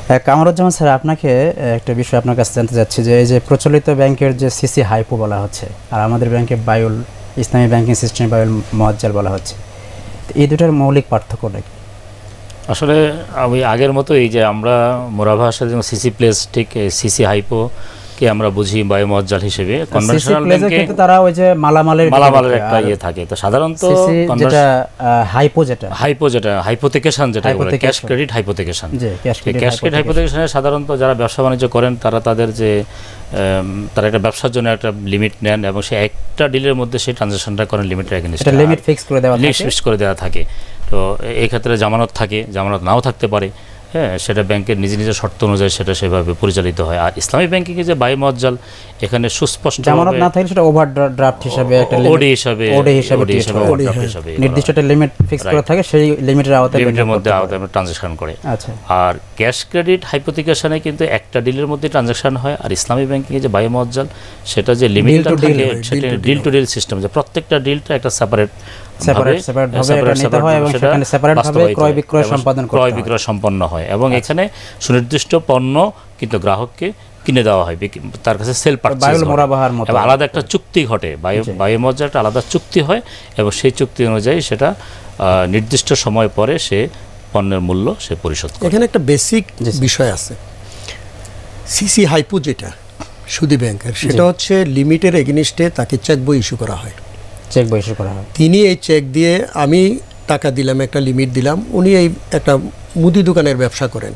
Kamruzzaman sir, আপনাকে একটা বিষয় আপনার কাছে জানতে চাচ্ছি যে এই যে প্রচলিত ব্যাংকের যে সিসি হাইপো বলা হচ্ছে আর আমাদের ব্যাংকে বায়ুল ইসলামী ব্যাংকিং সিস্টেম বায়ুল মুআজ্জাল বলা হচ্ছে, এই দুটার মৌলিক পার্থক্যটা কি? আসলে আমি আগের মতো এই যে আমরা মোরা ভাষায় যেমন সিসি প্লেস, ঠিক সিসি হাইপো কে আমরা বুঝি বায়ু মুআজ্জাল হিসেবে, কনভেনশনাল ব্যাংকে কিন্তু তারা ওই যে মালামালের একটা ইয়ে থাকে। তো সাধারণত যেটা হাইপোথেকেশন যেটা বলে, ক্যাশ ক্রেডিট হাইপোথেকেশন, ক্যাশ ক্রেডিট হাইপোথেকেশনে সাধারণত যারা ব্যবসা বাণিজ্য করেন তারা তাদের যে তারা একটা ব্যবসার জন্য একটা লিমিট নেন এবং সেই একটা ডিলের মধ্যে সেই ট্রানজাকশনটা করেন লিমিটের এগেইনস্টে, লিমিট ফিক্স করে দেওয়া থাকে। তো এই ক্ষেত্রে জামানত থাকে, জামানত নাও থাকতে পারে, হ্যাঁ, সেটা ব্যাংকের নিজের শর্ত অনুযায়ী সেটা সেভাবে পরিচালিত হয়। আর ইসলামী ব্যাংকিংয়ে যে বায়ু মুআজ্জাল, এখানে সুস্পষ্ট জামানত না থাকলে সেটা ওভারড্রাফট হিসাবে একটা ওডি হিসাবে নির্দিষ্ট একটা লিমিট ফিক্স করা থাকে, সেই লিমিটের মধ্যে ট্রানজাকশন করে। আচ্ছা, আর ক্যাশ ক্রেডিট হাইপোথেকেশনে কিন্তু একটা ডিলের মধ্যে ট্রানজাকশন হয়। আর ইসলামী ব্যাংকিংয়ে যে বায়ু মুআজ্জাল, সেটা যে লিমিটটা থাকে সেটা ডিল টু ডিল সিস্টেম, যে প্রত্যেকটা ডিলটা একটা সেপারেট ক্রয় বিক্রয় সম্পন্ন হয় এবং এখানে সুনির্দিষ্ট পণ্য কিন্তু গ্রাহককে কিনে দেওয়া হয়, তার কাছে সেল পারচেজ, আলাদা একটা চুক্তি ঘটে, বায়ু মুআজ্জাল একটা আলাদা চুক্তি হয় এবং সেই চুক্তি অনুযায়ী সেটা নির্দিষ্ট সময় পরে সে পণ্যের মূল্য সে পরিশোধ করে। এখানে একটা বেসিক বিষয় আছে, সিসি হাইপো যেটা সুদী ব্যাংকের, সেটা হচ্ছে লিমিটের এগেইনস্টে তাকে চেক বই ইস্যু করা হয়। তিনি এই চেক দিয়ে, আমি টাকা দিলাম, একটা লিমিট দিলাম, উনি এই একটা মুদি দোকানের ব্যবসা করেন,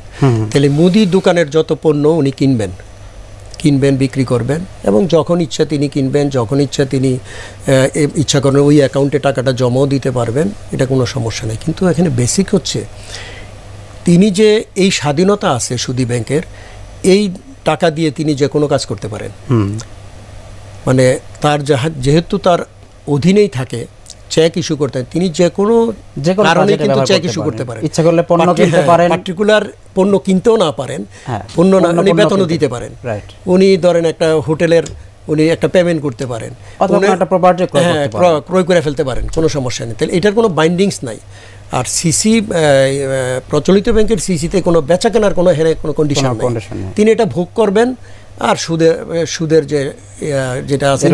তাহলে মুদি দোকানের যত পণ্য উনি কিনবেন বিক্রি করবেন এবং যখন ইচ্ছা তিনি কিনবেন, যখন ইচ্ছা তিনি ইচ্ছা করেন ওই অ্যাকাউন্টে টাকাটা জমাও দিতে পারবেন, এটা কোনো সমস্যা নেই। কিন্তু এখানে বেসিক হচ্ছে তিনি যে এই স্বাধীনতা আছে সুদী ব্যাংকের, এই টাকা দিয়ে তিনি যে কোনো কাজ করতে পারেন, মানে তার যেহেতু তার অধীনেই থাকে চেক ইস্যু করতে, তিনি যে কোনো কারণে কিন্তু চেক ইস্যু করতে পারেন, ইচ্ছা করলে পণ্য কিনতে পারেন, পার্টিকুলার পণ্য কিনতেও না পারেন, পণ্য না উনি বেতনও দিতে পারেন, উনি ধরেন একটা হোটেলের উনি একটা পেমেন্ট করতে পারেন, ক্রয় করে ফেলতে পারেন, কোনো সমস্যা নেই। তাহলে এটার কোনো বাইন্ডিংস নাই। আর সিসি প্রচলিত ব্যাংকের সিসিতে কোনো বেচা কেনার কোনো কন্ডিশন নেই, তিনি এটা ভোগ করবেন আর সুদের যেটা আছে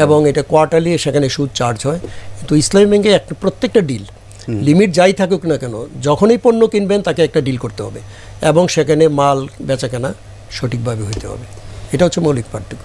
এবং এটা কোয়ার্টারলি সেখানে সুদ চার্জ হয়। কিন্তু ইসলামী ব্যাংকে প্রত্যেকটা ডিল লিমিট যাই থাকুক না কেন, যখনই পণ্য কিনবেন তাকে একটা ডিল করতে হবে এবং সেখানে মাল বেচা কেনা সঠিকভাবে হইতে হবে। এটা হচ্ছে মৌলিক পার্থক্য।